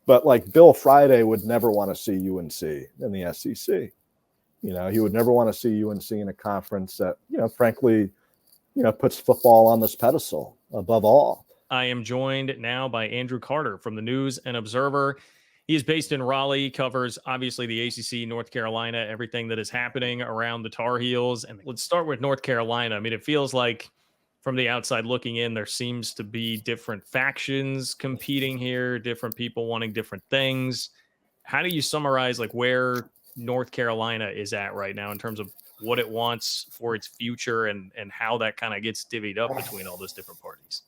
But like Bill Friday would never want to see UNC in the SEC. He would never want to see UNC in a conference that, frankly, puts football on this pedestal above all. I am joined now by Andrew Carter from the News and Observer. He is based in Raleigh, covers obviously the ACC, North Carolina, everything that is happening around the Tar Heels. And let's start with North Carolina. I mean, it feels like from the outside looking in, there seems to be different factions competing here, different people wanting different things. How do you summarize like where North Carolina is at right now in terms of what it wants for its future and how that kind of gets divvied up between all those different parties?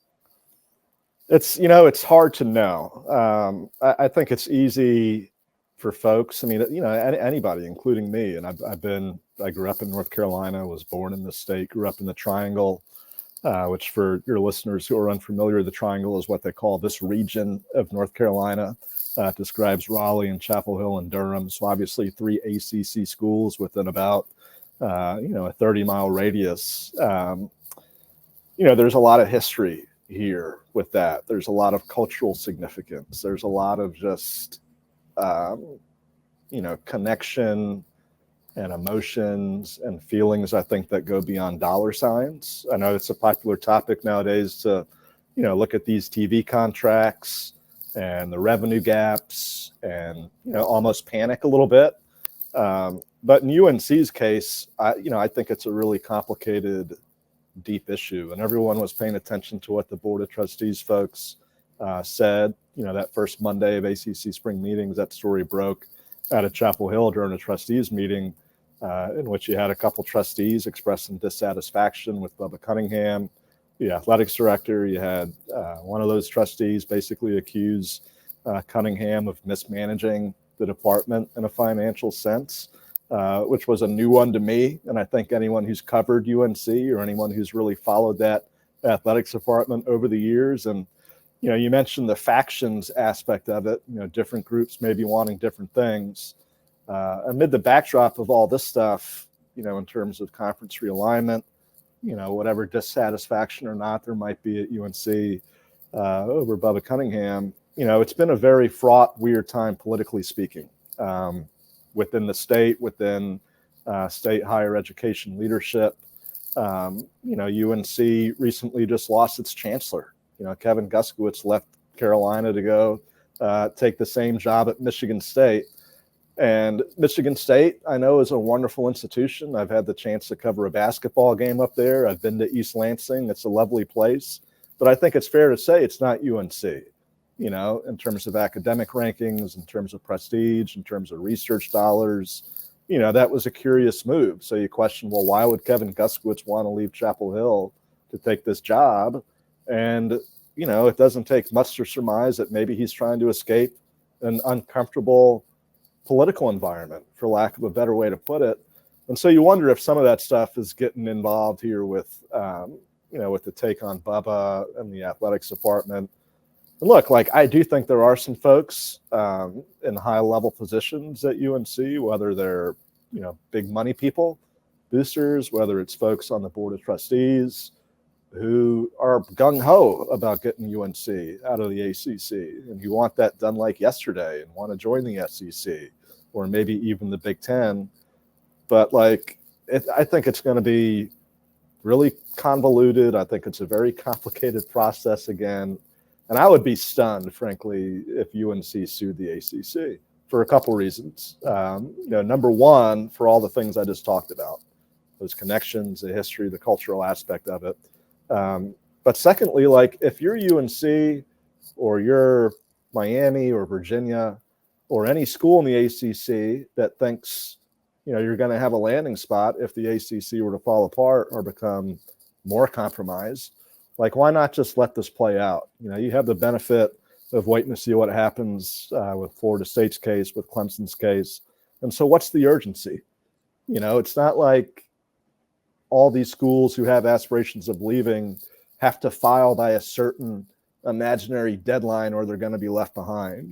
It's hard to know. I think it's easy for folks. I mean, anybody, including me. And I grew up in North Carolina, was born in the state, grew up in the Triangle, which for your listeners who are unfamiliar, the Triangle is what they call this region of North Carolina. It describes Raleigh and Chapel Hill and Durham. So obviously 3 ACC schools within about, a 30-mile radius. There's a lot of history here with that. There's a lot of cultural significance. There's a lot of just, connection and emotions and feelings, I think, that go beyond dollar signs. I know it's a popular topic nowadays to, look at these TV contracts and the revenue gaps and, almost panic a little bit. But in UNC's case, I think it's a really complicated, deep issue, and everyone was paying attention to what the Board of Trustees folks said. That first Monday of ACC spring meetings, that story broke out of Chapel Hill during a trustees meeting, in which you had a couple trustees express some dissatisfaction with Bubba Cunningham, the athletics director. You had one of those trustees basically accuse Cunningham of mismanaging the department in a financial sense, which was a new one to me. And I think anyone who's covered UNC or anyone who's really followed that athletics department over the years. And, you mentioned the factions aspect of it, different groups maybe wanting different things. Amid the backdrop of all this stuff, in terms of conference realignment, whatever dissatisfaction or not there might be at UNC over Bubba Cunningham, it's been a very fraught, weird time politically speaking. Within the state, within state higher education leadership. UNC recently just lost its chancellor. Kevin Guskiewicz left Carolina to go take the same job at Michigan State. And Michigan State, I know, is a wonderful institution. I've had the chance to cover a basketball game up there. I've been to East Lansing. It's a lovely place. But I think it's fair to say it's not UNC. In terms of academic rankings, in terms of prestige, in terms of research dollars, that was a curious move. So you question, well, why would Kevin Guskiewicz want to leave Chapel Hill to take this job? And, it doesn't take much to surmise that maybe he's trying to escape an uncomfortable political environment, for lack of a better way to put it. And so you wonder if some of that stuff is getting involved here with, with the take on Bubba and the athletics department. And look, I do think there are some folks in high-level positions at UNC, whether they're, big money people, boosters, whether it's folks on the Board of Trustees who are gung-ho about getting UNC out of the ACC, and you want that done like yesterday and want to join the SEC or maybe even the Big Ten. But, I think it's going to be really convoluted. I think it's a very complicated process again. And I would be stunned, frankly, if UNC sued the ACC for a couple reasons. Number one, for all the things I just talked about, those connections, the history, the cultural aspect of it. But secondly, if you're UNC or you're Miami or Virginia or any school in the ACC that thinks, you're going to have a landing spot if the ACC were to fall apart or become more compromised, why not just let this play out? You have the benefit of waiting to see what happens with Florida State's case, with Clemson's case. And so what's the urgency? It's not like all these schools who have aspirations of leaving have to file by a certain imaginary deadline or they're going to be left behind.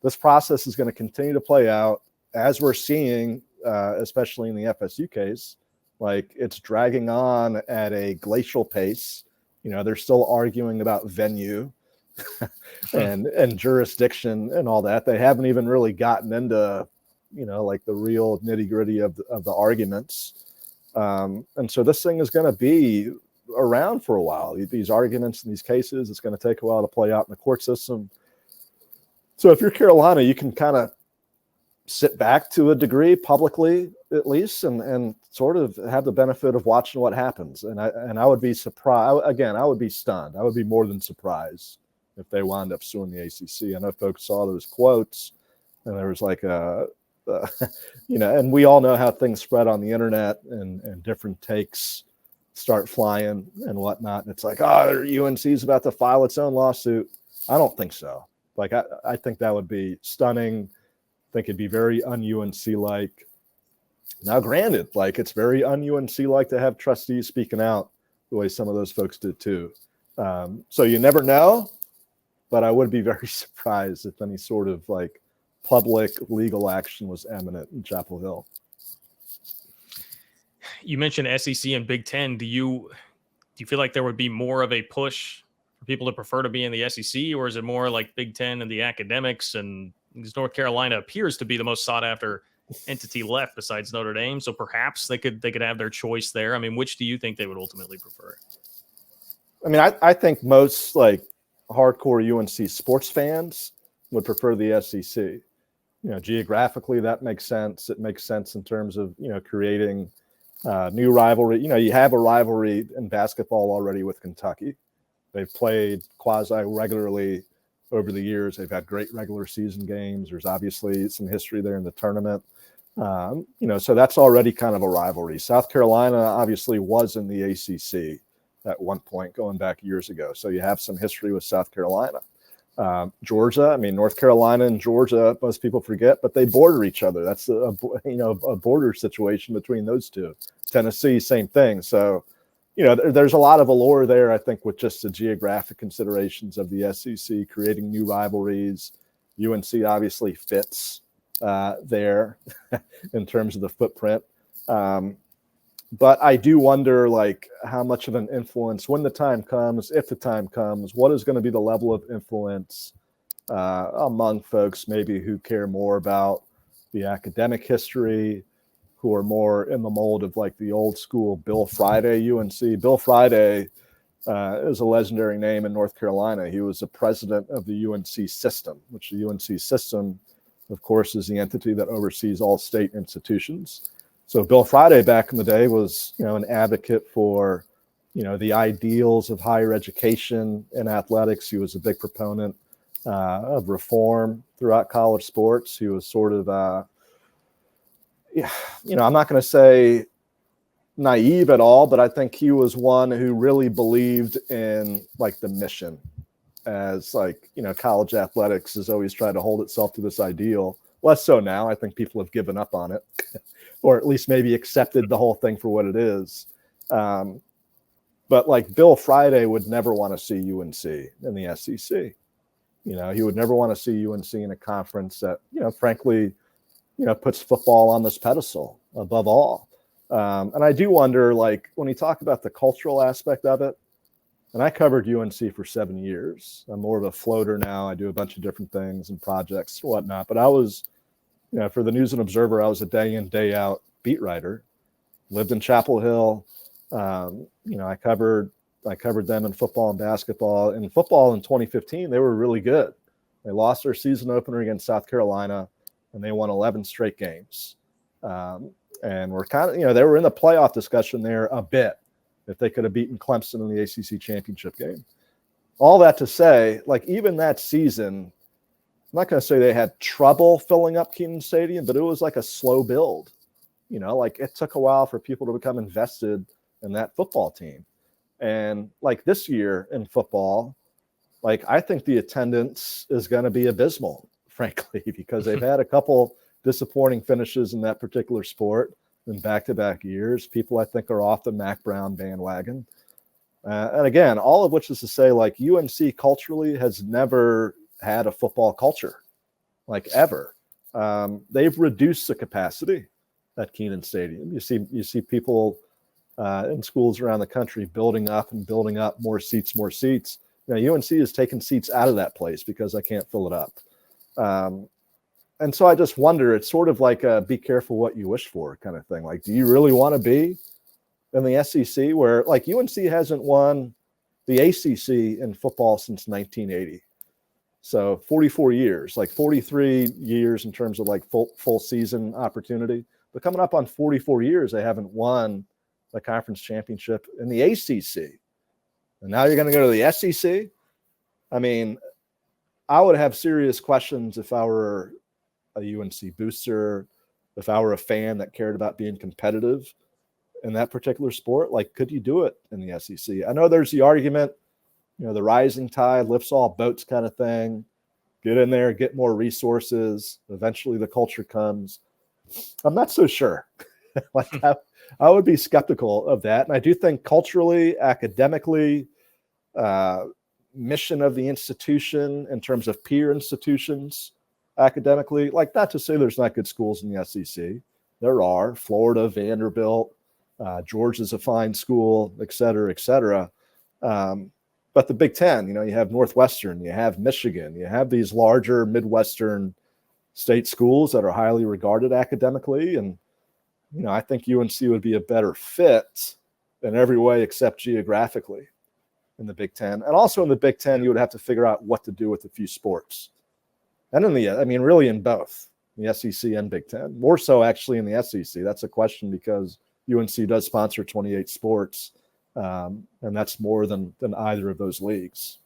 This process is going to continue to play out as we're seeing, especially in the FSU case. It's dragging on at a glacial pace. They're still arguing about venue. and jurisdiction and all that. They haven't even really gotten into, like the real nitty gritty of the arguments. And so this thing is going to be around for a while. These arguments and these cases, it's going to take a while to play out in the court system. So if you're Carolina, you can kind of sit back to a degree publicly, at least, and sort of have the benefit of watching what happens. And I would be surprised. Again, I would be stunned. I would be more than surprised if they wound up suing the ACC. I know folks saw those quotes, and there was like and we all know how things spread on the internet, and different takes start flying and whatnot. And it's like, UNC's about to file its own lawsuit. I don't think so. Like, I think that would be stunning. I think it'd be very un-UNC-like. Now, granted, like, it's very un-UNC-like to have trustees speaking out the way some of those folks did too. So you never know, but I would be very surprised if any sort of like public legal action was imminent in Chapel Hill. You mentioned SEC and Big Ten. Do you feel like there would be more of a push for people to prefer to be in the SEC, or is it more like Big Ten and the academics? And because North Carolina appears to be the most sought after entity left besides Notre Dame, so perhaps they could have their choice there. I mean, which do you think they would ultimately prefer? I mean, I think most like hardcore UNC sports fans would prefer the SEC. Geographically, that makes sense. It makes sense in terms of, creating new rivalry. You have a rivalry in basketball already with Kentucky. They've played quasi regularly over the years. They've had great regular season games. There's obviously some history there in the tournament. So that's already kind of a rivalry. South Carolina obviously was in the ACC at one point going back years ago. So you have some history with South Carolina. Georgia, I mean, North Carolina and Georgia, most people forget, but they border each other. That's a border situation between those two. Tennessee, same thing. So, there's a lot of allure there, I think, with just the geographic considerations of the SEC, creating new rivalries. UNC obviously fits there in terms of the footprint. But I do wonder, like, how much of an influence, when the time comes, if the time comes, what is going to be the level of influence among folks maybe who care more about the academic history, who are more in the mold of like the old school Bill Friday UNC. Bill Friday is a legendary name in North Carolina. He was the president of the UNC system, which the UNC system, of course, is the entity that oversees all state institutions. So Bill Friday back in the day was, an advocate for, the ideals of higher education and athletics. He was a big proponent of reform throughout college sports. He was sort of, I'm not going to say naive at all, but I think he was one who really believed in like the mission, as like, college athletics has always tried to hold itself to this ideal. Less so now. I think people have given up on it. Or at least maybe accepted the whole thing for what it is. But like Bill Friday would never want to see UNC in the SEC. He would never want to see UNC in a conference that, frankly, puts football on this pedestal above all. And I do wonder, like, when you talk about the cultural aspect of it, and I covered UNC for 7 years. I'm more of a floater now. I do a bunch of different things and projects and whatnot. But I was, for the News and Observer, I was a day in, day out beat writer, lived in Chapel Hill. I covered them in football and basketball. In football in 2015, they were really good. They lost their season opener against South Carolina, and they won 11 straight games. And we're kind of, they were in the playoff discussion there a bit if they could have beaten Clemson in the ACC championship game. All that to say, like, even that season, I'm not going to say they had trouble filling up Kenan Stadium, but it was like a slow build. Like it took a while for people to become invested in that football team. And like this year in football, like I think the attendance is going to be abysmal, frankly, because they've had a couple disappointing finishes in that particular sport in back-to-back years. People, I think, are off the Mac Brown bandwagon. And again, all of which is to say, like, UNC culturally has never had a football culture, like ever. They've reduced the capacity at Kenan Stadium. You see people in schools around the country building up more seats. UNC is taking seats out of that place because I can't fill it up. And so I just wonder, it's sort of like a be careful what you wish for kind of thing. Like, do you really want to be in the SEC where like UNC hasn't won the ACC in football since 1980? So 44 years, like 43 years in terms of like full season opportunity, but coming up on 44 years, they haven't won the conference championship in the ACC. And now you're going to go to the SEC. I mean, I would have serious questions if I were a UNC booster, if I were a fan that cared about being competitive in that particular sport. Like, could you do it in the SEC? I know there's the argument, the rising tide lifts all boats kind of thing. Get in there, get more resources. Eventually the culture comes. I'm not so sure. I would be skeptical of that. And I do think culturally, academically, mission of the institution in terms of peer institutions, academically, like, not to say there's not good schools in the SEC. There are. Florida, Vanderbilt, Georgia's a fine school, et cetera, et cetera. But the Big Ten, you have Northwestern, you have Michigan, you have these larger Midwestern state schools that are highly regarded academically. And, I think UNC would be a better fit in every way except geographically in the Big Ten. And also in the Big Ten, you would have to figure out what to do with a few sports. And really in both the SEC and Big Ten, more so actually in the SEC. That's a question because UNC does sponsor 28 sports. And that's more than either of those leagues.